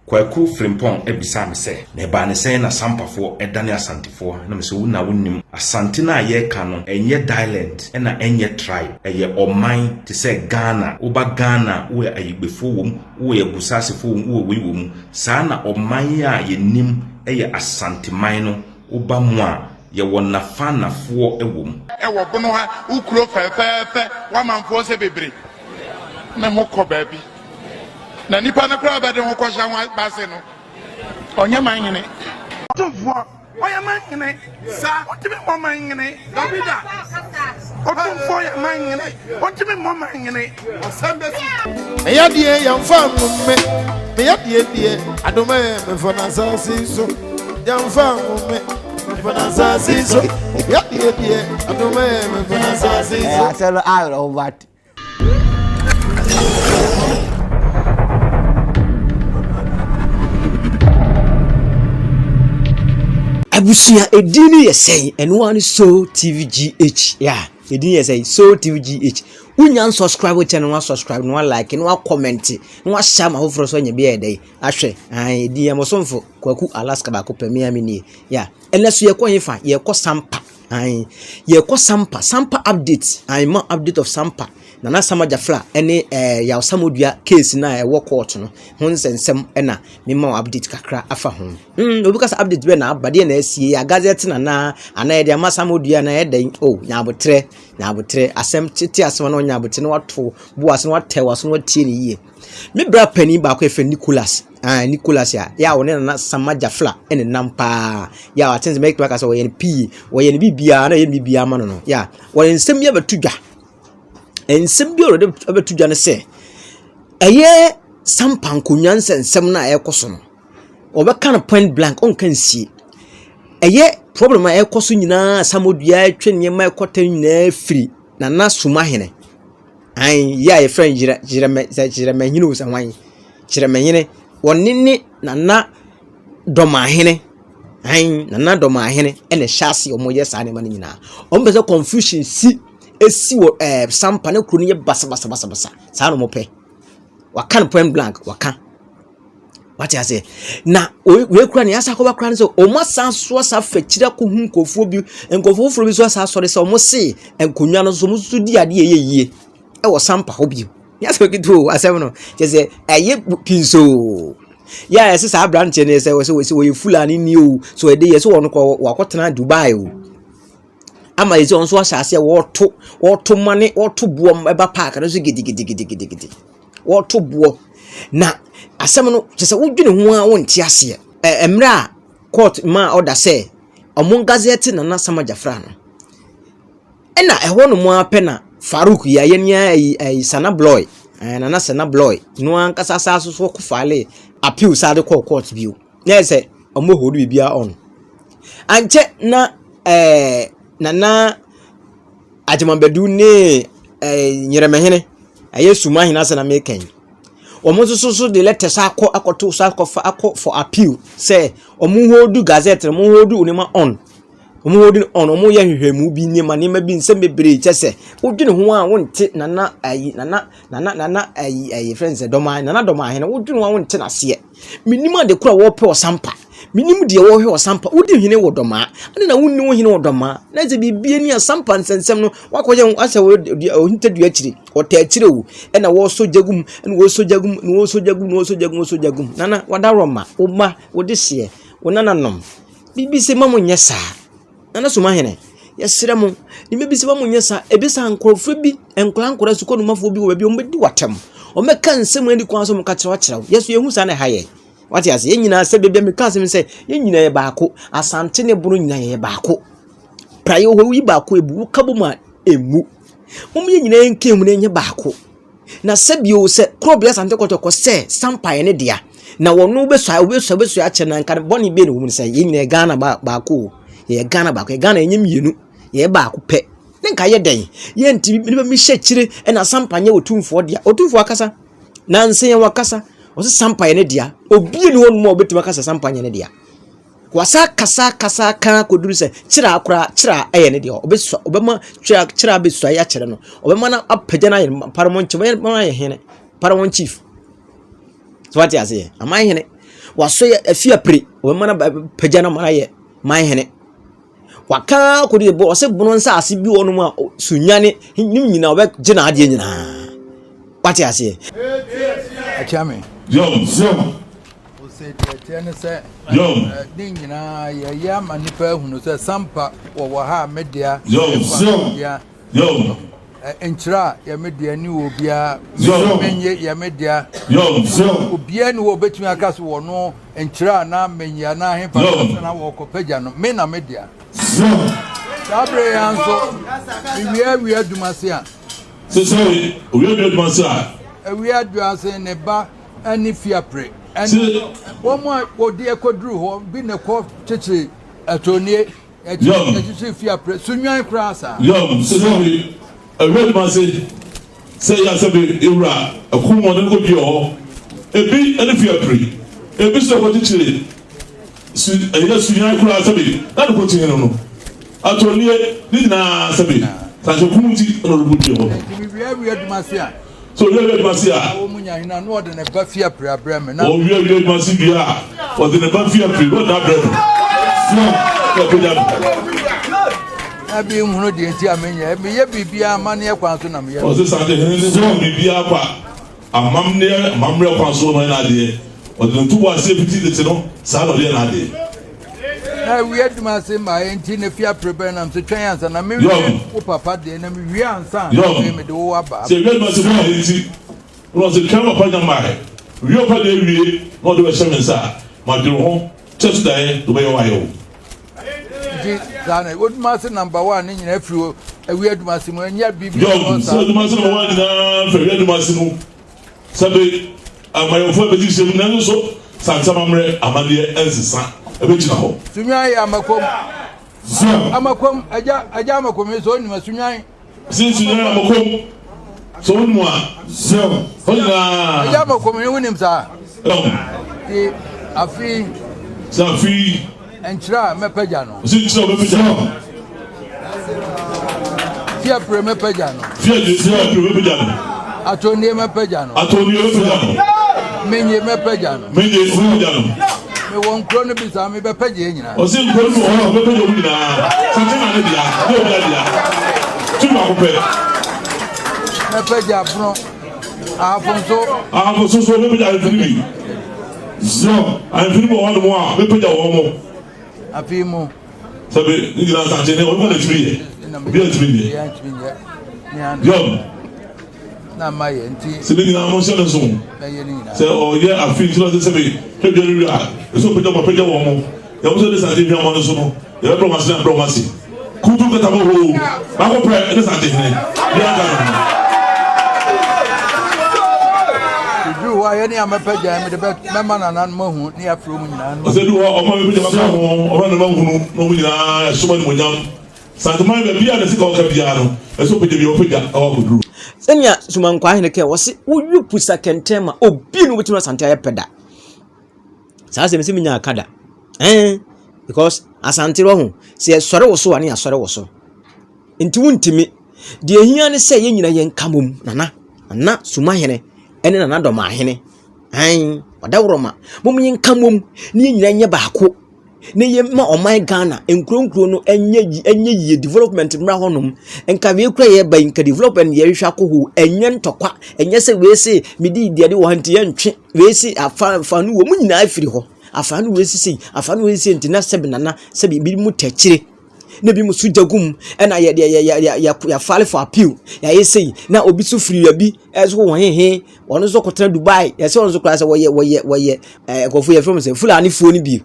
Kwaku Frimpong ebisa me se na ba ne sen na sampafo edane asantefo na me se wo na wonnim asante na ye ka no enye dialect na enye tribe eye oman te se Ghana wo ba Ghana wo ayigbefo wom wo ye busasefo wom wo wi wom saa na oman a ye nim eye asante man no wo ba mu a ye wona fanafo ewom wo bono ha ukuro fefefe wa manfo se bebre na mokọ baabi na nipa na kra bade ho kwasha ho base no onye manyene tumfo oya manyene sa otimi mo manyene dobida otumfo ya manyene otimi mo manyene osambesi eya die yamfa mumme eya die adoma me fona sasiso yamfa mumme fona sasiso eya die adoma me fona sasiso aselo ayro what abusia edini yesey eno an so tvgh yeah edini yesey so tvgh unya subscribe channel wa subscribe no like no wa comment no wa share ma hofro so nya bia edey ahwe edini amosomfo Kwaku Alaska ba ko pamia mini yeah eneso ye ko yefa ye ko sampa ye ko sampa update ma update of sampa Nana Samajafla ene ya Samodua case na wo court no ho nsensem na mema update kakra afa ho obi kasa update be na abade na asie ya gazette na ana de ama Samodua na eden nyabotre asem tete asem na nyabotre na wato boas na watewa so watie ne yie me bra pani ba ko efe Nicholas ya woni Nana Samajafla ene nampa ya atenze make back so yen p wo yen bibia na yen bibia ma no ya wo nsem ye batudwa ensem bi already abetudwa ne se eye sampa nkonwa nsem na ekoso no obeka no point blank on kan sie eye problem a ekoso nyina Samodua atwe nyema ekota nyina free na suma hene ya ye friend jiremanyine usanwan jiremanyine wonne na doma hene na doma hene ene shasi omoye sa ne man nyina ombese confusion si esi wo sampa ne kro ne basa saa no mope waka no point blank waka what I say na we kra ne asa ko ba kra ne so o mo sanso sa fakira ko hu nkofo bi nkofo bi so sa sore se o mo se enkonwa no so mo su di ade yeye e wo sampa ho bi ya so kitu asem no je say eye pinso ya ese sa branch ne se we fulani ni o so e de ye so won ko wakotena Dubai o ama yezi onso asase woto mane woto buo eba park na so gidi woto buo na asem no se wodwene ho a wonte ase emra court ma order say omon gazette Nana Samajafla no ena eho no mo apena Farouk ya yenia Sana Bloy Nana Sana Bloy no ankasa asaso so ko fale appeal sade court bio na say omo hodu bibia on anche na Nana Ajimambedu ne nyeremehene ayesuma hina se na meken omo so de letters akoto akọ for appeal say omo hodu gazette omo hodu onima on omo hodu on omo ye hwehwemu bi ne ma bi nsem bebre chese wodwene ho a wonte nana friends doma Nana doma hene wodwene ho a wonte na se minima de kura wo pe osampa minim de wo hwe osampa wodi hene wo doma ane na wonni wo hene wo doma na ze bibie ni asampa nsensem no wakoje ase wo hintadu akiri ota akire wo na wo so jagum nana wadaroma oma wodi hye wo nananom bibi se mamu nyesa nana suma hene yesere mu ni mebi se mamu nyesa ebisa nkrofo bi enkora su konumafo bi wo bi ombedi watam o meka nsem ani kwan so mo ka kire yesu yehu sa na haye what I say nyina se bebia me ka se ye nyina ye baako asante ne buru nyina ye baako prayo ho wi baako ebu kaboma emu mum ye nyina enke mu ne nye baako na se bio se krobia asante kotoko se sampa ye ne dia na wono beso a che na nka boni be ne hu se ye nyina Ghana baako ye Ghana baako ye Ghana enyim yenu ye baako pe ne nka ye den ye nti me mi hye kire na sampa nye otumfo dia otumfo akasa na nse ye wakasa Osi sampa ye dia obi ni wonu mo obetima kasa sampa ye dia kwasa kasa kan koduru se kira eye ne dia obema kira beso ya kire no obema na apaja na paramount chief ma ye hene paramount chief so what I say am I hene waso ye afia pre o mana pagya na mara ye man hene waka ko de bo se bono nsa ase bi wonu mu a sunyane nim nyina obe gina ade nyina pati ase achame yo o se tete se yo din nyina ya manipa hunu se sampa wo ha media yo enchira ya media ni obia menye ya media obia ni wo betumi akaso wo no enchira na menye na hefa na wo kopagya no me na media sabre yanso wi adumase a so wi adumase a wi adumase ne ba ani fiapre ani wo mo odi ekoduru ho bi ne ko cheche atonie cheche fiapre sunwan krasa so wi adumase say ya sabe ewra akumo ne ko bi ho ebi ani fiapre ebi so ko cheche sunwan krasa bi na ko tin no atonie ni na sabe sanjo kumuti no rubuti ho wi adumase a so wi adumase a o munya hina no de ne ba fiapre abrem na o wi adumase bia o de ne ba fiapre no da abrem so ko da abi hunu de nti amenya me ye bibia ma ne kwan so na me ye o se sanje hene so bibia kwa amamre kwan so no na de o de ntu wa se fiti de no sa no de na de na wi adumase ma enti ne fiapre be na so twan ansa na me wo papa de na me wi ansa na me de wo aba se wi adumase ma enti no se twan papa na ma wi papa de wi no de be shemensa ma de ho chesu dai do be wa yo Zana, what master number 1 in your nephew, a weird master, and yet be so the master one in a massimo. Sabe, my own position, and so Santa Mamre, Amalia, and the son, a bit of hope. Sunya, I'm a com, a jamacom is only Masunya. Since you know, I'm a com, so one, so, a jamacom, win him, sir. A fee, Safi. And try Mepajano. Since you know, Fear Premepajano. I told you Mepajano. I told you, Many Mepajano. Me won't chrono be some Mepajana. Or sing for something Mepajano. Alfonso, so I'm feeling one more, Mepajano. Afimo. Sabe, ni la sanche ne o mo le tiri. Bi e tiri. Yo. Na ma ye nti. Se ni na mo se le so. Na ye ni na. Se o ye afi ti lo se be. Ke bi ri a. So pe mo mo. Ya mo se le sanche bi mo no so no. Ya pro ma se na pro ma se. Kutu ka ta mo ho. Ba ko pre le sanche ne. Ya ga. Why any amapaja me the man and mohu near from I said, oh, my baby, no, we so many young. Santa Maria, the sick of Capiano, and so put your figure all good. Senya suman kwa hene ke wose woyu pusa kentema obi no wetima Santa peda. Sa se mesi nya akada. Because asante ro ho se sore wo so ane asore wo so. Nti wuntimi de ehia ne se ye nyina ye nkamom nana suma hene ene nana do ma hene wadawroma mom yin kamom ne nyina nye baako ne ye ma oman Ghana enkronkro no enye yi development mra honom enka we kura ye ba inka development ye hwa ko enye ntokwa enye se we se medi de wo hanti ye ntwe we se afanu wo mu nyina afiri ho afanu we se afanu we se ntina sebe nana sebe bi mu takire na bi musu jagum na ya file for appeal ya yesei na obi su free ya bi eso won hehe wono so kotra Dubai ya se wono so class woye kofu ya from say fulani fo ni bi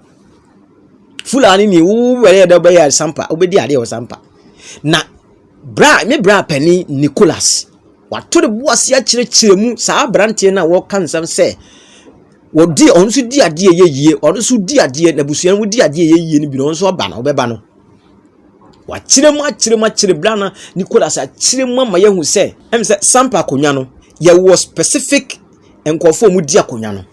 fulani ni wo were da ba ya sampa obedi ade wo sampa na bra pani Nicholas wato de boase ya kire mu saa brante na wo kan sam say wodi on su di ade ye yie on su di ade na busuan wo di ade ye yie ni bi no so ba na wo be ba no wa chire blana Nicholas a chire mama yehu se em se sampa akonya no ye was specific enkofo mu di akonya no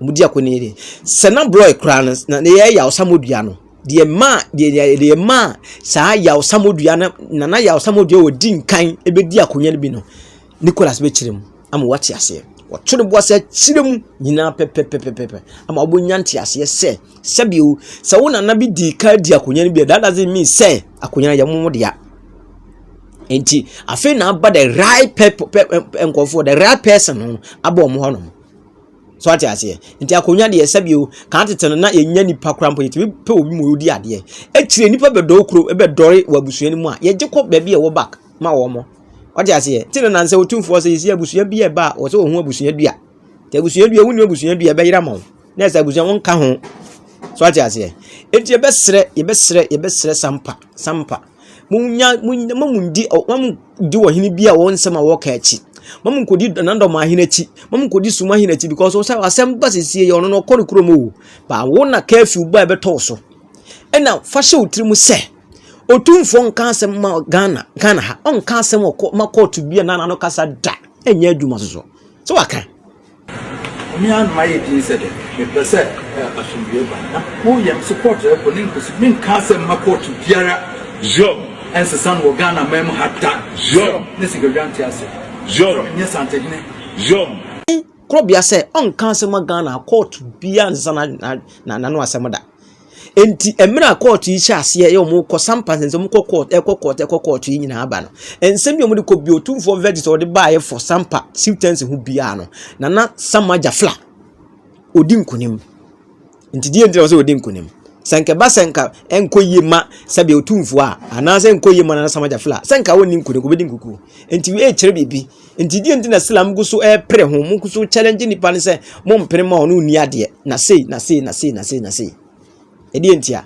mu di akonya de sena boy kran na ye ya osamodua no de ma sa ya osamodua na ya osamodua odi nkan ebe di akonya no bi no Nicholas be chire mu am wati ase wɔto ne boa sɛ kyire mu nyinaa pɛpɛpɛpɛpɛ ama ɔbɛnya nte aseɛ sɛ sɛbio sɛ wo nana bi di ka di akonya no bi that doesn't mean sɛ akonya no yɛ mo dea enti afei na aba the right nkɔfoɔ the right person no aba ɔmo hɔ no so ate aseɛ nti akonya deɛ sɛbio ka tete no na ɛnya nipa kora mpo yɛtumi pɛ obi mu odi adeɛ ɛkyire nipa bɛdɔ kuro ɛbɛdɔre wɔ abusua no mu a yɛgye kɔ baabi a ɛwɔ back ma wɔ mo ɔte aseɛ ti na sɛ otumfoɔ sɛ yɛsi abusua bi ɛba wɔ sɛ ohun abusua dua te abusua dua wuni abusua dua ɛbɛyera ma wo na sɛ abusua wɔn ka ho so ate aseɛ enti yɛbɛsrɛ sampa mamundi wɔ hene bi a wɔn nsɛm a wɔka akyi mamunkodi nandɔm ahene akyi mamunkodi suma ahene akyi because wo sɛ asɛm ba sesie yɛ ɔno no ɔkɔ ne kurom o ba wo na curfew ba ɛbɛtɔ so ɛna fa hyɛ wo tiri mu sɛ otumfoɔ nka asɛm ma Ghana ha ɔnka asɛm ma court bi a nana no kasa da ɛnyɛ adwuma so so waka me and my idea said me pese asumdue ba na wo yam support e ko nin kusi min ka asɛm ma court biara jo ense san wo Ghana mem hata jo ne sigurante ase jo nye santehine jo krobia sɛ ɔnka asɛm ma Ghana court bia nsa na no asɛm da enti emira court yi hyɛ aseɛ yɛ ɔmo kɔ sampa nsɛm mo kɔ court yi nyina aba no ensɛm yɛ ɔmo de kɔ bi otumfoɔ verdict ɔde baayɛ for sampa sentence ho bia no na samaja fla odi nkonim enti die ndira sɛ odi nkonim senka enko yema sɛbe otumfoɔ a anaasɛ enko yema na samaja fla senka woni nkonim ko bedi nkuku enti we kyerɛ bibi enti die ndina slam gu so pre ho mo so challenge nipa ne sɛ mo mpere ma ɔno uni adeɛ na sei edi entia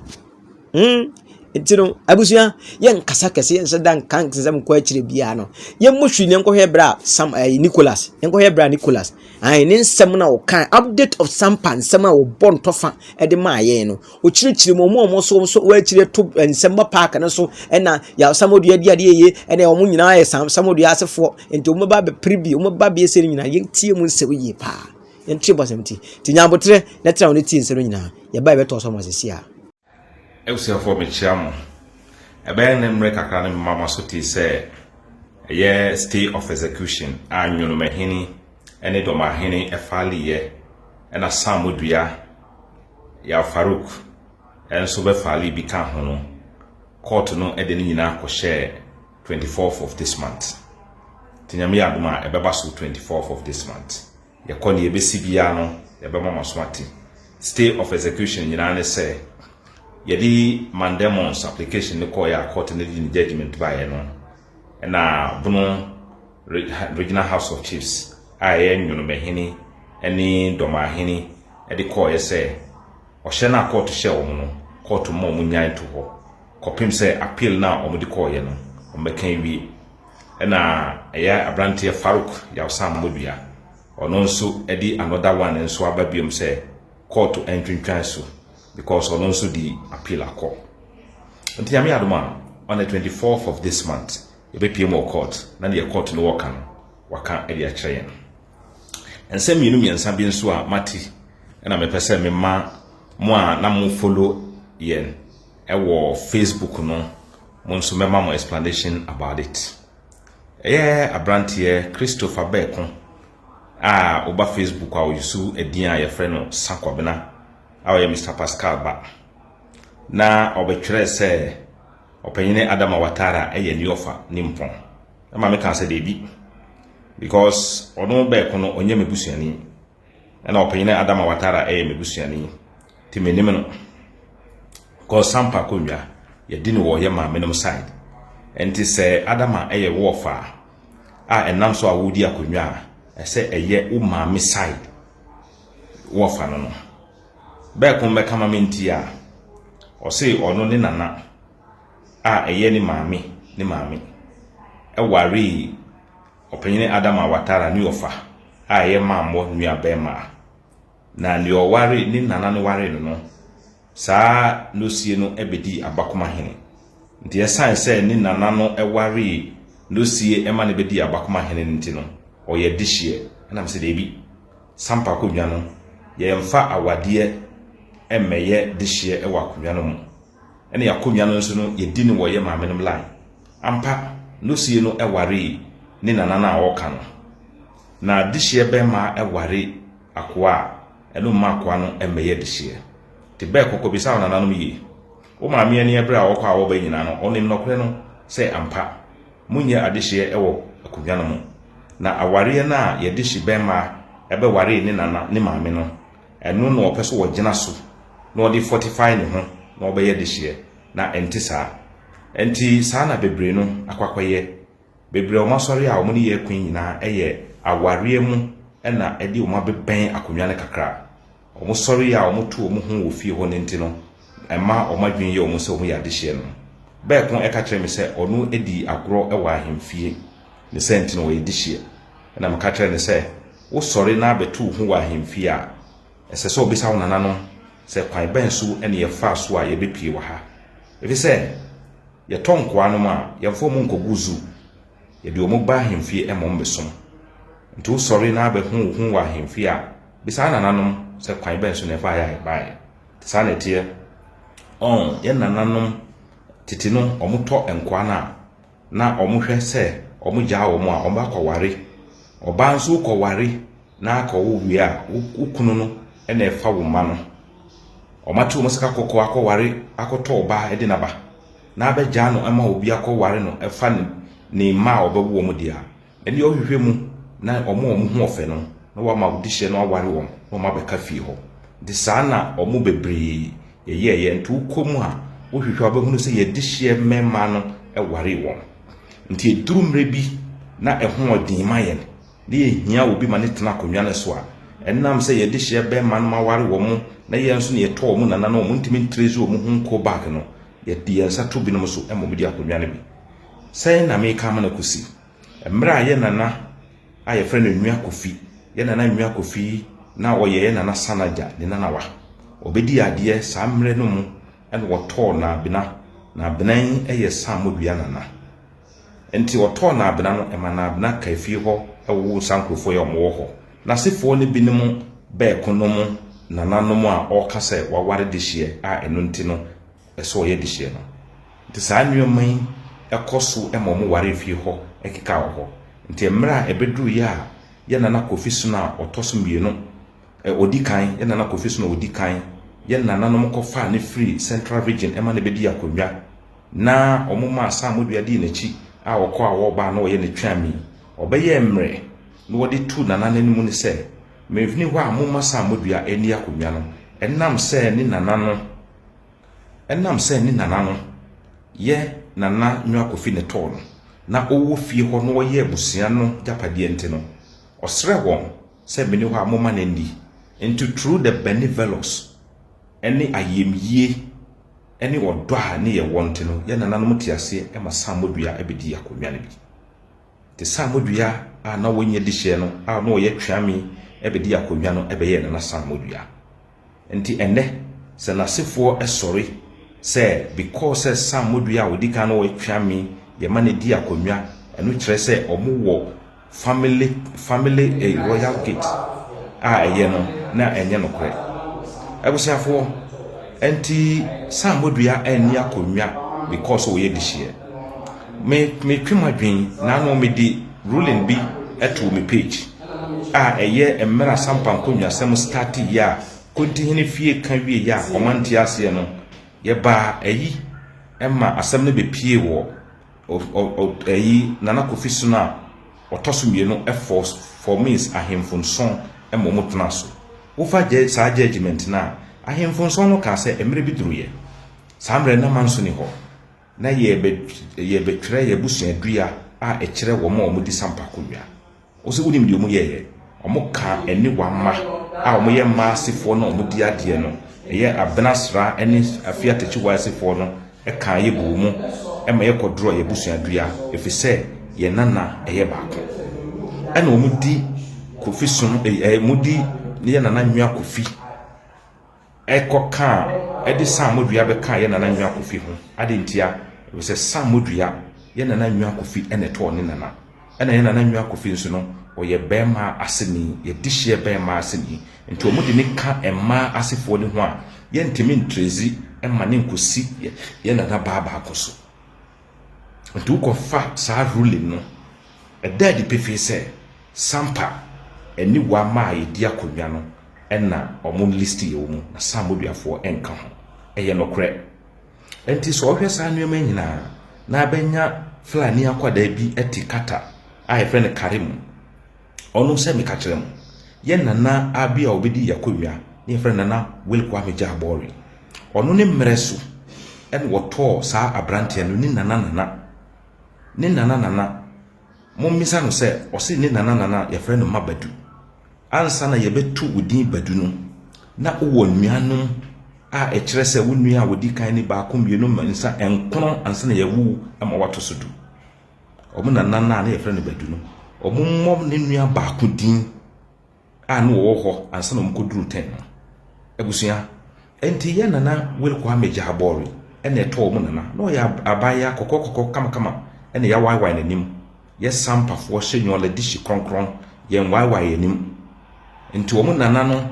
entino abusua yen kasa kese yen se dan kan sesem ko akire bia no yen mo hwi ne nkohwe bra sam Nicholas nkohwe bra Nicholas ai ne nsem na wo kan update of sampan nsem a wo bon tofa e de ma ye no o kirikire mo so wo akire to nsem ba park na so e na ya samodua dia ye e na wo nyina ye samodua asefo enti wo ba be pribi wo ba be ese nyina yen tie mu nsem ye pa yen tie bosemti ti nyambotre na tra wo ne tie nsem nyina ye ba be to so mo sesia for me chiamo ebe ne mre kakra ne mama so ti se ye stay of execution anyo no mahini ene do mahini efali ye ena samodua ya Farouk enso be fali bi ka ho no court no ede ni nyina ko share 24th of this month tinyame aduma ebeba so 24th of this month ye kɔ ne ebesi bia no ebe mama so ati stay of execution nyina ne se yedi mandemons application ne call ya court ne di judgment by no na bono regional house of chiefs aye nyono behini eni domahini edi call ye say o hye na court hye wo no court mo munyan to ho kopim say appeal na o mudi call ye no o mekan wi na ya abrantie Farouk ya osam modua ono nso edi another one nso ababiom say court entry so because on also the appeal akọ nti yami adoma on the 24th of this month ebe PMO court na the court no waka no waka e dia kyerɛ yen ensem yinu miensa bi nso a mati na me pese me ma mo a na mo follow yen e wo Facebook no mo nso me ma mo explanation about it abrantie Christopher Beko a oba Facebook a yusu edin a ye frɛ no Sakwabena awe Mr. Pascal ba na obetwere se opanyine Adama Watara eye ni offer ni mpon ma me kan se debi because ono be ko no onye mebusuani na opanyine Adama Watara eye mebusuani ti menim no ko sampa konwa ye di no wo ye ma menom side enti se Adama eye wo offer a enam so awodi akonwa ese eye wo ma me side wo offer no Bekun be kama minti a o say ono ne nana a eye ni maami e wari opanyine Adama Watara ni ofa a eye mammo nua bema na ni o wari ni nana no wari no saa no sie no ebedi abakoma hene nti esan say ni nana no e wari no sie e ma ne bedi abakoma hene nti no o ye dihye na me se debi sampa ko nwa no ye mfa awade emeye dihye ewa akonwa no mu ene yakonwa no nso no yedi ni wo ye maamenom line ampa no sie no eware ni nana na awoka no na dihye bema eware akoa eno ma akoa no emeye dihye te be kokko bisa ona nanom yi wo ma me ani ebra wo kwa wo ba nyina no onim nokre no se ampa munye adihye ewo akodwa no mu na aware na ye dihye bema ebe ware ni nana ni maame no eno no opeso wo gina so na odi 45 ne ho na obeye dihye na entisa enti sana bebre no akwakoye bebre o masori a o muni ye kwin nyina eye aware mu na edi o mabeben akonwa ne kakra o musori a o mutu o mu hu wo fie ho ne enti no ema o madwen ye o mu se o mu ya dehye no be kon eka kire me se onu edi agro ewa ahemfie ne senti no wo dehye na maka kire ne se wo sori na betu hu wa ahemfie a ese so obisa wo nananom se kwan ben so ene ye fa so a ye bepie wa ha efi se ye tonko anom a ye fo mu nkoguzu ye de omo ba ahemfie emom besom ntu sori na be hu wa ahemfie a bisa nananom se kwan ben so ne fa ya bai sa na tie on ye nananom titino omuto enkwa na omuhwe se omugya omo a omba kware oba nso kware na akọwo wi a ukunu no ena efa wo ma no omatu mo saka kokko akọware akoto oba edi naba na abegya no ema obi akọware no efa ne ma obawo mo dia eni ohwehwe mu na omo hu ofe no na wa ma odihye no aware wo no ma beka fie ho de sana omo bebre ye ntu komu a ohwehwe abahunu se ye dihye mema no eware wo nti edurumre bi na eho odin mayen de ehia obi ma ne tena konwa ne so a enam se ye dihye be ma no maware wo mu na ye nso ne ye to mu nana no mu ntimi ntrezi wo mu hunko back no ye de yensa to bi no so emo bi akonwa ne bi sai na me ka ma na kusi emra ye nana aye frɛ no nwua kofi ye nana nwua kofi na oye ye nana sanaja ne nana wa obedi ade sa mre no mu ene woto na bina na binan eye samodua nana enti woto na bina no ema na bina kafi ho ewo sankrofo ye omo ho na sefo ne binim be konom nananom a okase waware dehye a eno nti no eso ye dehye no nti sa nnuoman ekoso emom ware fi ho ekeka ho nti emra ebedru ya ye nana kofi so na otoso mienu odikan ye nana kofi so na odikan ye nananom kofa ne free central region ema ne bedi akonwa na omuma samodua di nachi a wokọ a wo ba na wo ye ne twami obeye emre no wodi tu nanananimu ne se mevni ho a mumma samodua eni akonwa no enam se ni nanano ye nana nwa kofi ne to no na owo fie ho no wo ye abusia no japade ente no osre won se meni ho a mumma ne ndi into through the benevolence eni ayemyie eni wodo a ne ye wonte no ye nananom tiase ema samodua ebedi akonwa ne bi te samodua a na wonye dihye no a na oye twami ebedi akonwa no ebeye na samodua enti enne se nasefo esori se because samodua odika na oye twami ye ma ne di akonwa eno kire se omo family royal gate a eye no na enye no kore ebusiafo enti samodua eni akonwa because oye dihye me twimadwen na no me di ruling bi eto me page a eye emra sampan konwa sem start ya kontihini fie kan wie ya komanti ase no ye ba eyi emma asem ne be pie wo eyi nana kofi so na otoso mienu for means ahemfonson emmo mutena so wo fa je sa judgment na ahemfonson no ka se emre bi duruye samre na manso ni ho na ye be twere ye busua dua a ekire wo ma omo di sampa konwa o se unim di omo ye omo ka eni wamma a omo ye ma sefo na omo di ade no ye abenasra eni afia techi wa sefo no e ka ye bu mu e ma ye kodro ye busua dua efise ye nana ye baako ena omo di kofi sun mudi ne ye nana nwua kofi ekoka edi samodua be ka ye nana nwua kofi ho ade ntia we se samodua ye nana nwua kofi ene to ne nana ena ye nana nwua kofi nso no oye bema aseni ye dihye bema aseni nti omudi ne ka emma asefo ne ho a ye ntimi ntrezi emma ne nkosi ye nana baba akoso nti ukofa sa ruling no edadi pefe se sampa eni wa ma yedi akonwa no na omo list ye wo mu na samoduafo enka ho eye nokre enti so ohwe sa nneema nyina na abenya Fulani akwada bi etikata a ye friend Karim onu se me ka kire mu ye nana abia obedi yakonwa ne friend nana Wilkwa Meja Abori onu ne mreso en woto sa abrante no ni nana mommisa no se o se ni nana ye friend Mabadu ansa na ye betu udin Badu no na wo nuanom a ekire se wo nua wodi kan ni ba ko mienu mansa enkono ansa na ye wu ama wato sodu omo nana na ye friend Badu no omo mom ne nua ba ko din a no wo ho ansa na mkoduru 10 ebusua enti ye nana Wilkwa Meja Abori ene to omo nana no ya abaya kokokoko kama ene ya waiwai nanim ye sampafo hyenyo la dishi kronkron ye waiwai nanim enti omo nana no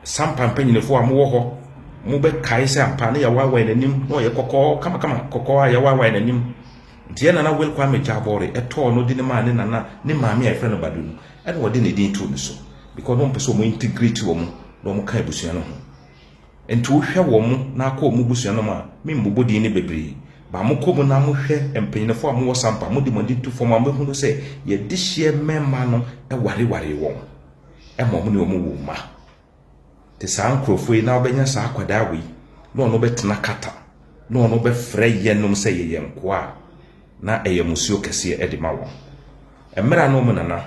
sampa mpanyinefo amwo ho mo be kai se ampa ne ya waiwai nanim no ye kokko kama kokko ya waiwai nanim enti ye nana Wilkwa Meja Abori eto no di ne ma ne nana ne maami ya friend Badu no ene wodi ne din to ne so because no person mo integrate wo mo no mo kai busua no ho enti wo hwe wo mo na akọ mo busua no ma me mbobodi ne bebre ba mo komu na mo hwe empanyinefo amwo sampa mo di mo din to fo ma hunu se ye di hye memma no e ware wo e mo mo ne wo wo ma te sa ankrofo yi na obenya sa akwada wi no no betena kata no no be frɛ yenom se ye nko a na eye musuo kese e de ma wo emra no mo nana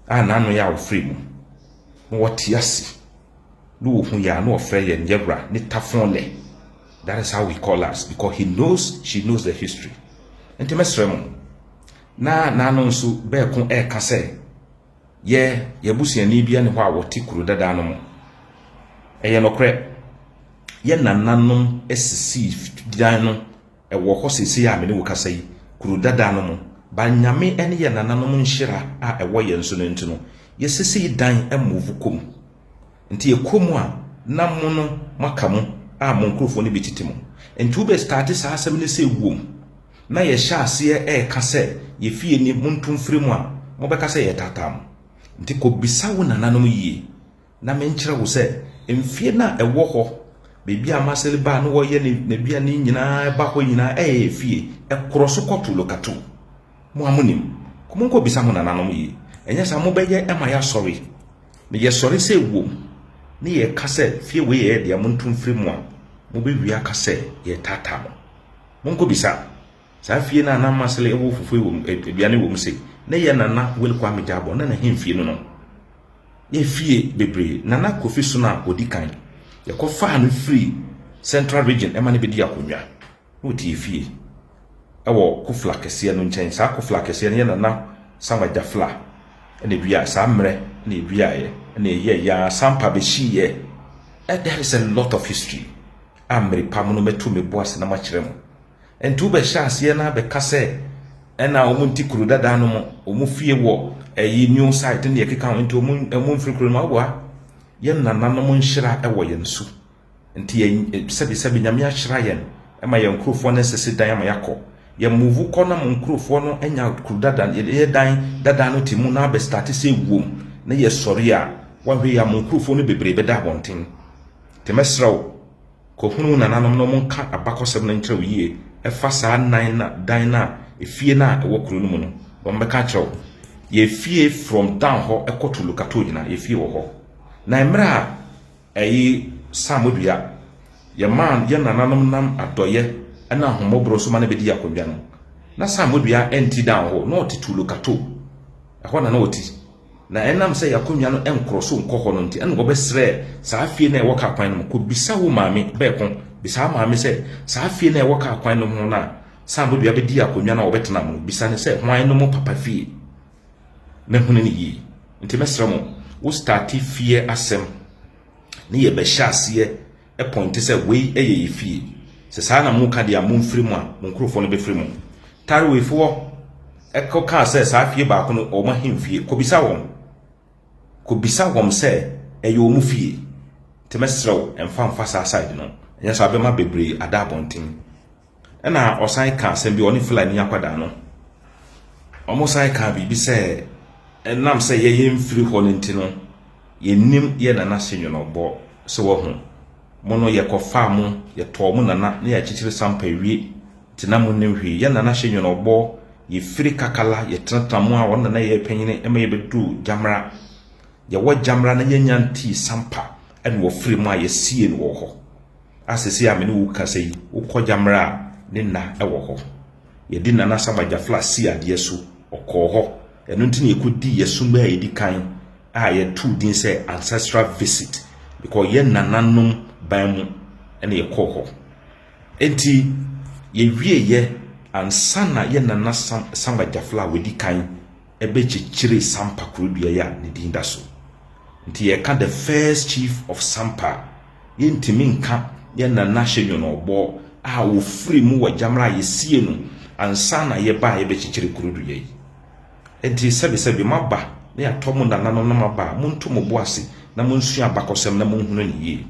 a na no ya wo free mu mo woti ase no hu ya no frɛ ye nyebra ni tafon le. That is how we call us because she knows the history. Enti mesrem na no nso be ko e ka se ye busuani bia ne ho a woti kuru dada no mo eye nokre ye nananom esisi dan no e wo ho sisi a me ne wo kasa yi kuru dada no mo ba nyame ene ye nananom nhira a e wo ye nso no ntino ye sisi dan e move kom enti ye kom a na mo no makamu a monkrofo ne bititimo enti ube start sa asem ne se wom na ye hya ase ka se ye fie ni montumfiri mu a mo be ka se ye tatam enti ko bisa wo nananom yie na me nkyere wo se emfie na ewo ho bebi amasele ba no wo ye ne bia ni nyina ba ho nyina fie ekroso kotu lokatu mo amonim ko monko bisa mo nananom yie enya sa mo be ye ema ya sorry me ye sorry se wom ni ye kase fie we ye dia montumfiri mu a mo be wi akase ye tata monko bisa sa fie na na masele ewo fufu wo bia ne wo mse na ye nana Wilkwa Meja Abori na hemfie no ye fie bebre nana Kofi Suna odikan ye ko fa no free Central Region e ma ne be di akonwa no ti fie ewo Kofla kese no nchen sa Kofla kese ne nana Samuel Jafla ene bia sa mre ne bia ye ne ye ya sampa be hie there is a lot of history amri pamuno metu me boas na makire mo entu be hye na be kase ena omunti kuru dada no mo omu fie wo eyi new site ne yekeka entu omu mfirikuru ma wo ye nana no mo nhira ewo ye nsu enti ye sebi nyame ahira ye ema ye nkrofo na sese dan ama yakọ ye move ko na mo nkrofo no enya kuru dada ye dan dada no timu na be start se wom na ye sori a wahwe ya mo nkrofo no bebre be da bonten temesraw ko hunu nananom no monka abakosem na nkyerɛ yie ɛfa saa nan na dan na efie na ɛwɔ kuru no mu no wɔn bɛka kyerɛw ye fie from down ho ɛkɔto lokato nyina ye fie wɔ hɔ na emra ɛyi samodua ye man ye nananom nam adɔye ɛna homobro so ma na bedi akɔdwa no na samodua enti down ho na ɔte to lokato ɛhɔ na ɔti na enam se yakonnwa no enkroso nkɔhɔ no nti ene go besrɛ saa fie na ɛwɔ ka kwan no ko bisa wo maame bɛko bisa maame sɛ saa fie na ɛwɔ ka kwan no ho na sambodua bɛdi akonnwa na wɔbɛtena mo bisa ne sɛ hwan no mo papa fie na hunu ne yi nti mesrɛ mo wo start fie asɛm ne ye bɛhyɛ aseɛ point sɛ wei ɛyɛ fie sɛ saa na mo ka de amomfiri mu a mo nkrofo no bɛfiri mu tarwefo ɛkɔ ka sɛ saa fie ba ko no ɔma hemfie ko bisa wɔm sɛ ɛyɛ ɔmu fie temesrew emfa saa side no ɛnya so abɛma bebre ada bonten ɛna ɔsan ka asɛm bi ɔne Fulani akwada no ɔmo san ka bibi sɛ enam say ye mfiri ho ntino ye nim ye nana hyenyo no bo so wo ho mono ye kofa mo ye to mo nana na ye chichire sampa wie tina mo nim hwi ye nana hyenyo no bo ye firi kakala ye tratamu a won nana ye panyine ema ye bedu jamra ye wo jamra na ye nyanti sampa en wo firi mu a ye sie no wo ho asese amene wo kasei wo ko jamra ne na e wo ho ye di nana sabajafla si ade so okọ ho enu ntini ekodi yesumba ye di kan a ye tu din say ancestral visit because ye nananom ban mu ene ye kọ ho enti ye wie ye ansana ye nana sabajafla we di kan ebe chichire sampa kurudua ya ne din da so nti ye ka the first chief of sampa ye ntimi nka ye nana hyenyo no obo a wo free mu wa jamra ye sie no ansana ye ba ye be chichire kurudua yi enti sebe maba na ya tomu nananom na maba muntu mo boase na monsu abakosem na monhunu ne yi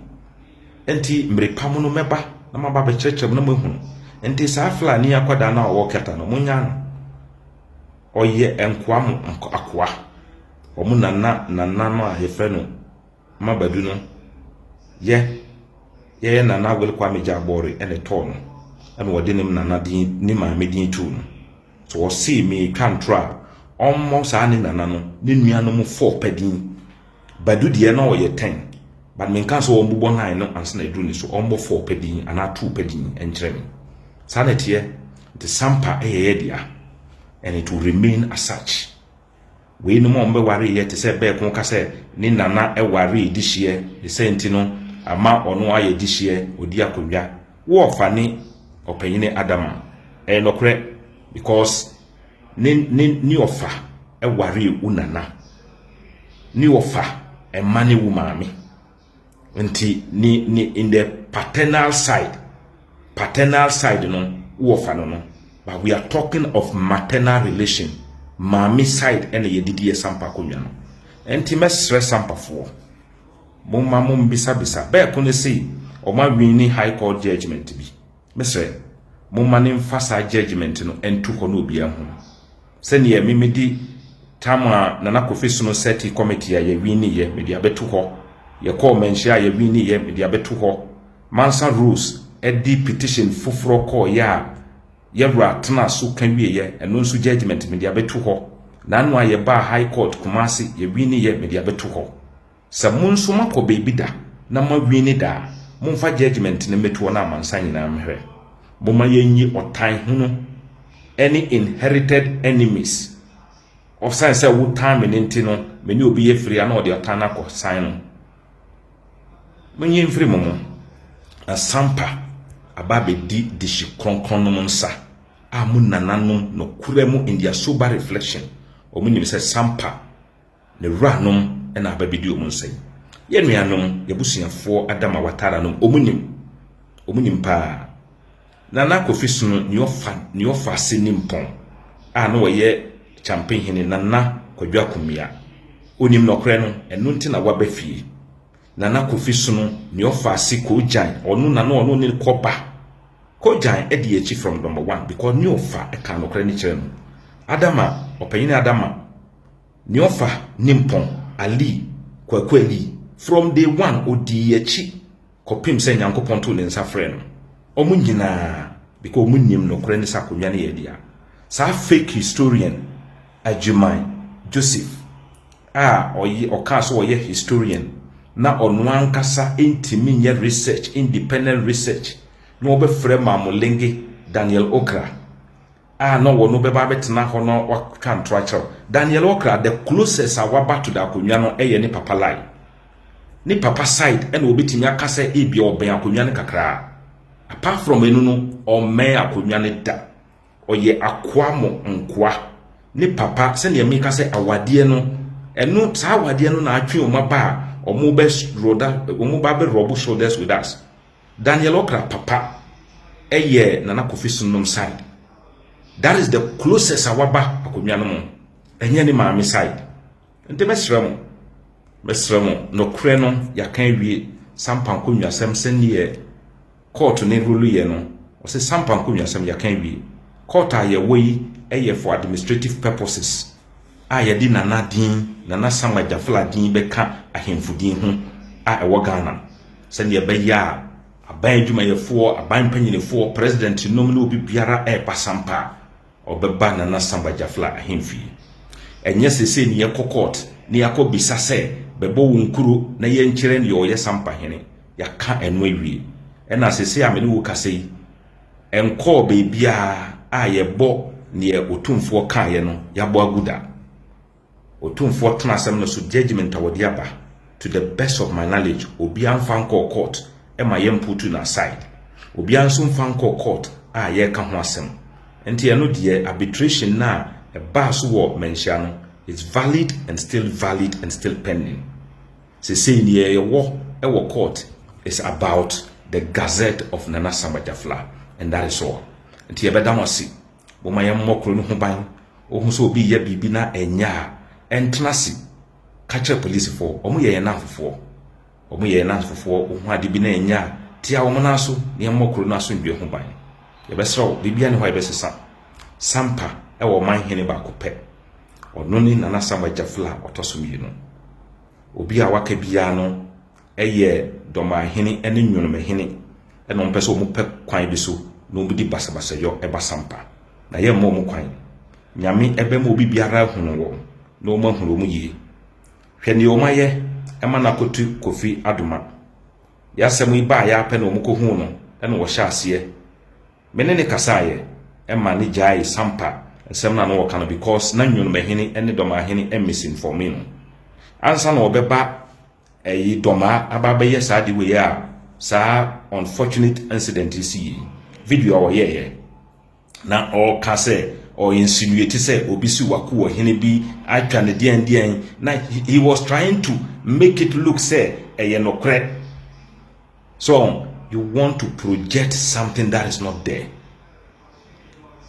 enti mrepamu no meba na maba be kyerkyerem na monhunu enti sa Fulani akwada na wo keta no munya no oye enkoa mu akoa omu nana no a hefe no mabadu no ye nana wel kwa meja bore ene to no ene wode nim nana din ni ma medin tu no so wo see me twantra almost ani nana no ne nuano mu 4 padin badu de na wo ye 10 but men kan so wo mbubo 9 no ansa na edu ni so ombo 4 padin ana 2 padin enkyere me sanete the sampa ye dia and it will remain as such we no mo mbe ware ye te se be ko ka se ni nana e ware di hie the senti no ama ono aye di hie odi akodwa wo fani opanyine adama nokre because ni ofa e ware unana ni ofa e mane wu maami nti ni in the paternal side no wo ofa no but we are talking of maternal relation maami side ene ye didi sampa konwa no nti mesre sampa fo momma bisa be ko ne sei o ma wini high court judgment bi mesre momma ne mfasa judgment no entu ko no bia ho sene ye memedi tamwa nana Kofi no seti committee ya wini ye medi abetu ho ye call mention ya wini ye medi abetu ho Mansa rules edi petition fufuro call ya yewra tena so kan wie ye eno nso judgment medi abetu ho nanu aye ba high court Kumasi ye wini ye medi abetu ho sa munso makọ baby da na ma wini da mumfa judgment ne metu na amansa nyina mhwe boma yenyi otan hunu any inherited enemies of science wo time nti no meni obi ye free na ode otan na ko sign no menyi mfiri momo na sampa ababe di dishi kronkron no nsa amu nananom no kuremu in their sober reflection omunim se sampa ne ranom na ababe di omunsai ye nuanom yebusuafo adama watara no omunim pa nana Kofi no ni ofa senimpon a no ye champion hene nana Kwadwo Akumia onim nokre no enu nti na wabafie nana Kofi no ni ofa Kojan onu na no ne koba Kojan e di echi from number 1 because ni ofa e kan nokre ni kire no adama opanyine adama ni ofa nimpon Ali Kwaku Ali from day 1 odi echi kopim se Nyankopon to ne nsa frɛ no omu nyina because omu nim nokre ni sakonwa ne yedia sa fake historian Ajuman Joseph oyi okaso oye historian na onu ankasa intimi nye research independent research no be frɛ Mamulenge Daniel Okra no wono be ba betena ho no wakwa ntroacho Daniel Okra the closest awaba to da konwa no eye ni papa lai ni papa side ena obetimi akasa ebi oben akonwa ne kakra apart from enu no o men akonwa ne da oye akwa mo nkwa ni papa se ne mi kasa awade no enu sa awade no na atwe o maba omo be roda omo ba be robu shoulders with us Daniel Okra papa eye nana Kofi no side that is the closest awaba akonwa no enye ni maami side ente mesremo no kre no yakan wie sampan konwa sem senie court ne rulu ye no o se sampan konwa sem yakan wie court aye woyi eye for administrative purposes a yɛde nana din nana Samuel Jafla din bɛka ahemfudin ho a ɛwɔ Ghana sɛnea ɛbɛyɛ a aban adwumayɛfoɔ aban panyinifoɔ president nom ne obi biara ɛɛba sampa ɔbɛba nana Samuel Jafla ahemfie ɛnyɛ sese ne yɛkɔ court ne yɛakɔ bisa sɛ bɛbɔ wo nkuro na yɛnkyerɛ ne ɔyɛ sampa hene yɛaka ɛno awie ɛna sese a mene wo kasa yi ɛnkɔɔ beebiara a yɛbɔ ne otumfoɔ kaeɛ no yɛabɔ aguda otumfoɔ tena asɛm no so judgment awɔde aba to the best of my knowledge obiara mfa nkɔɔ court ɛma yɛmputu na side obiara nso mfa nkɔɔ court a yɛka ho asɛm nti ɛno deɛ arbitration na ɛbaa so wɔ menhyia no is valid and still pending sesei ne yɛwɔ ɛwɔ court is about the Gazette of Nana Samuel Jafla, and that is all. Nti yɛbɛda mo ase bo ma yɛmmɔ kuro no ho ban ohun so obi yɛ bibi na enya ɛntena se ka kyerɛ police for ɔmo yɛ nanfofoɔ ohun ade bi na enya tia ɔmo na so ne yɛmmɔ kuro no aso ndwe ho ban yɛbɛsrɛ bibia ne hɔ yɛbɛsesa sampa ɛwɔ man hene ba ko pɛ ɔno ni Nana Samuel Jafla ɔtɔso mienu obi a waka bia no ɛyɛ dɔma hene ɛne nwonome hene ɛna ɔmpɛ sɛ ɔmo pɛ kwan bi so na ɔmo di basabasa yɔ ɛba sampa na yɛmmɔ ɔmo kwan nyame ɛbɛma obi biara hunu wɔ na ɔmo ahunu ɔmo yie hwɛ ne ɔmo ayɛ ɛma na kotu Kofi Adoma yɛasɛm yi ba yɛapɛ na ɔmo kɔhu no ɛna wɔhyɛ aseɛ mene ne kasaeɛ ɛma ne gyae sampa nsɛm na no wɔka no because na nwonome hene ɛne dɔma hene misinforme no ansa na ɔbɛba ɛyi dɔma ababɛyɛ saa de wei a saa unfortunate incident yi video a wɔyɛɛ na ɔka sɛ insinuate sɛ obi si wako wɔ hene bi atwa ne deɛn na he was trying to make it look say ɛyɛ nokre. So you want to project something that is not there.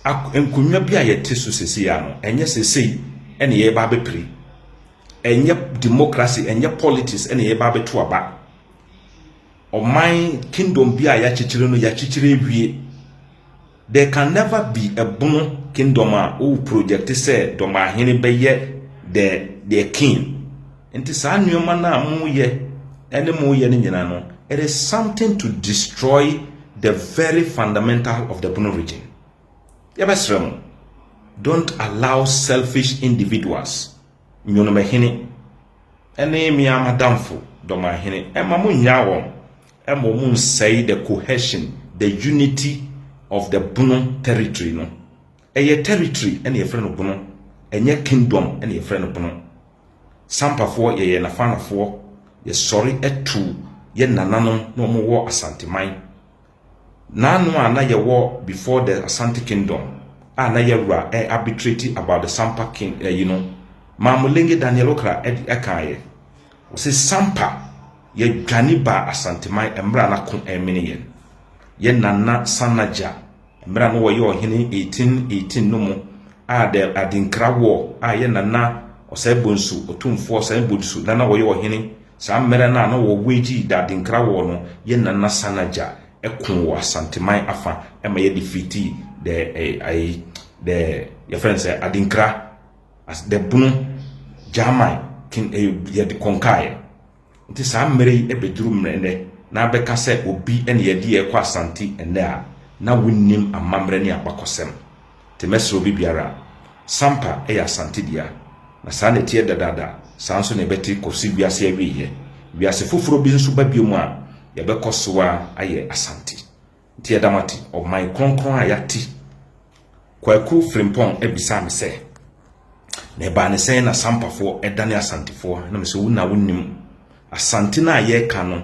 Enkunya bi a yɛte so sesi ya no ɛnyɛ sesi ɛne yɛba bɛpiri ɛnyɛ democracy ɛnyɛ politics ɛne yɛba bɛto aba ɔman kingdom bi a yɛakyekyere no yɛakyekyere wie. There can never be a bono kingdom who project say doma hene bɛyɛ the king. Nti saa nneɛma na mo yɛ ɛne mo yɛ ne nyina no it is something to destroy the very fundamental of the bono region. Yabasrem, don't allow selfish individuals nyonome hene ene mi amadamfo doma hene ema mo nya won ema mo nsay the cohesion, the unity of the Bono territory no. Eye territory ene ye frɛ no Bono, enye kingdom ene ye frɛ no Bono. Sampafo ye nafanafo ye sorry etu ye nananom no mo wo Asanteman. Nanu ana ye wo before the Asante kingdom ana ye ra arbitrate about the Sampa king Mamulenge Daniel Okra ekaye o se Sampa ye dwane ba Asanteman emra na kon emene yen ye nana Sanaja emra no wo ye ohene 1818 no mu a de adinkra wo a ye nana osebonsu otumfo osebonsu nana wo ye ohene sa mmere na no wo weji da adinkra wo no ye nana Sanaja ekun wo Asanteman afa ema ye defeat the your friends say adinkra as the Bono Jamai king ye de konkae nti sa mmere ebeduru mrene na beka se obi ene ye de ekwa Asante ene a na wonnim amamre ne abakosem te mesro bi biara Sampa ya Asante dia na sa ne tie dadada sa nso ne beti kosi biase awiye biase foforo bi nso ba biom a ye bekosoa aye Asante nti edamati o my kronkron ayati Kwaku Frimpong ebisa me se na ba ne sen na Sampafo edane Asantefo na me se wuna wonnim Asante na ye ka no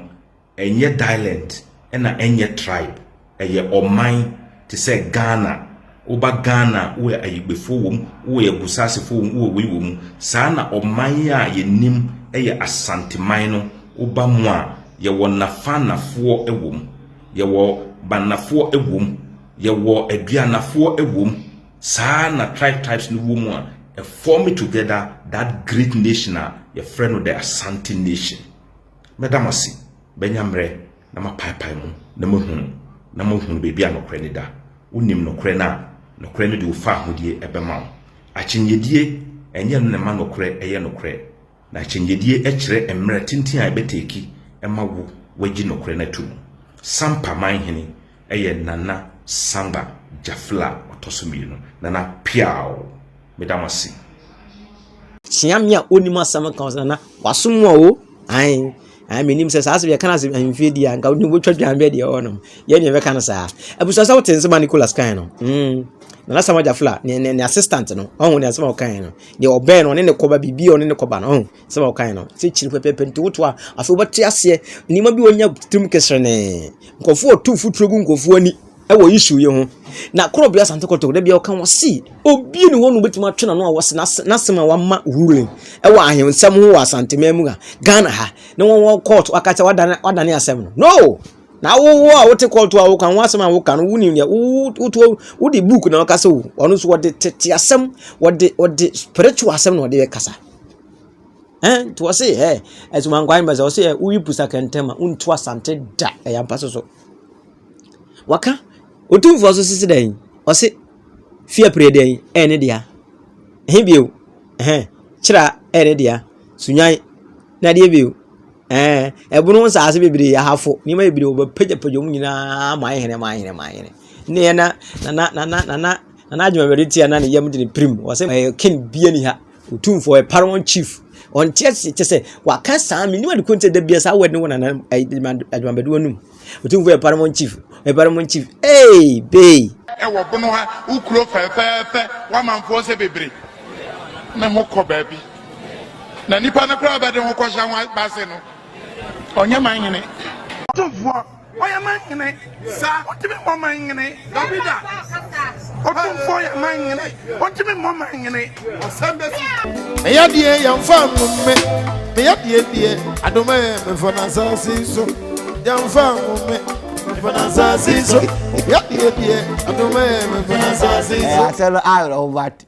enye dialect na enye tribe eye oman te se Ghana oba Ghana wo ayigbefo wom wo ye busasefo wom wo we wom saa na oman a ye nim eye Asanteman no oba mu a ye wo nafanafo ewom ye wo banafo ewom ye wo aduanafo ewom saa na tribes no wom a form together that great nation ye friend of the Asante nation. Medamasi benyamre na mapaipai mu na mohunu bebi anokre ne da wonim nokre na nokre no de ufa ahodie ebema wo achinyedie enye no ne ma nokre eye nokre na chenyedie ekire emre tintin a beteki ema wo wagi nokre na tum sampa man hene eye Nana Samba Jafla otosumino Nana piao medamasi chiamia onima sama kan na wasumwa o ai menim se saa se be kana se amfedi anka oni bo twadwambe de onom ye ne be kana saa abusa sa wotense ma Nicholas kan no Nana Samba Jafla ne assistant no ohun ne asema kan no de obe no ne koba bibi o ne koba no sema kan no se chiri pepepe nti woto a afi obati ase nima bi onya trim kesre ne nkofo otu futurogu nkofo ani ewo issue ye ho na krobia Asante Kotoko de bia o kan wo si obi ne wonu betima twena no a wo se na sema wa ma ruling ewo ahensem ho Asante mamu ga Ghana ha ne won court akacha wadane asem no na wo a wote court a wo kan wasem a wo kan wuni ne wo di book na kasa wo onu so wode tete asem wode spiritual asem no wode kasa to say as man gwan ba say wo yipusa kentema unto Asante da yampaso so waka otumfo so sisi dan o se fia preden ene dia hebio kira ene dia sunyan na dia bio ebunu sa ase bebiri ya hafo ni ma bebiri obapaja mu nyina ma hene ne na adwuma beriti na ne yam de prim o se ken biani ha otumfo paramount chief on tiese waka sa mi ni ma de konte da bia sa wede wona na adwuma bedu anum otumfo paramount chief hey bay wo bono ha ukuro fefefe wa manfo se bebre me ho kọ baabi na nipa na kra bede ho kọ sha wa base no onye man hene tumfo oya man hene sa otimi mo man hene dobida otumfo ya man hene otimi mo man hene osambesi me yadie yamfa mumme me yadie adoma me fona sase so yamfa mumme fona so yadie adoma me fona so I tell I know what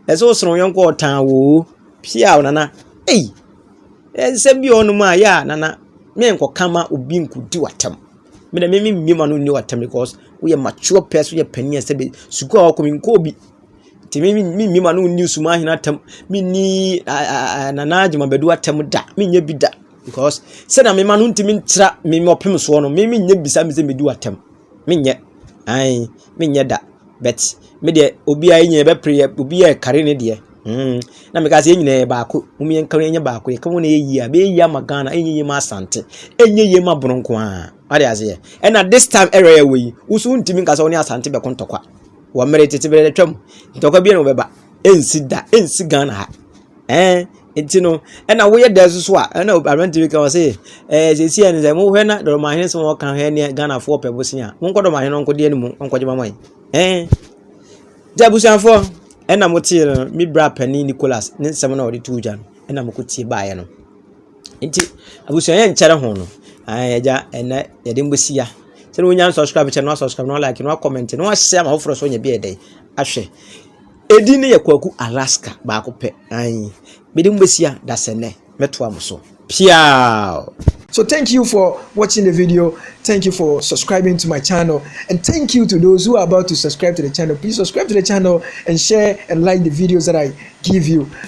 eso so yonko tan wo pia Nana se bi onu ma ya Nana me enko kama obi nkudi watam me na me mima no ni watam because we are mature person we pani se be suku a komi nko obi ti me mima no ni suma hina tam me ni Nana Adwuma Badu watam da me nya bi da because se na me ma no ntimi ntra me opem so no me nya bisa me se me di watam me nya me nya da bet me de obi a nya be pre obi a kare ne de na me ka se nyina baako umi en kare nya baako e kamo na eyi a be eyi amagana enyi ma Asante enyi ma bronko a ade ase e na this time area we usu ntimi nka se oni Asante be kontokwa wa mere tete be twam ntokwa bi no beba ensi Ghana ha etino e na wo ye da so a na arranti ka se se en ze mo hwe na do ma hene so mo kan hwe ne Ghana fo pebosin a mo nkodo ma hene nko de animu nkoje ma moy jabusan fo e na mo tie no mi bra pani Nicholas ne nsem na odi tuja no e na mo kutie baaye no enti abusan ye nkyere ho no ja ena ye de mbosia se no nya subscribe channel no subscribe no like no comment no share ma hofro so nya bi edai ahwe edi ne ye kwaku Alaska ba ko pe bedi mbesia da sene meto amuso piao. So thank you for watching the video. Thank you for subscribing to my channel. And thank you to those who are about to subscribe to the channel. Please subscribe to the channel and share and like the videos that I give you.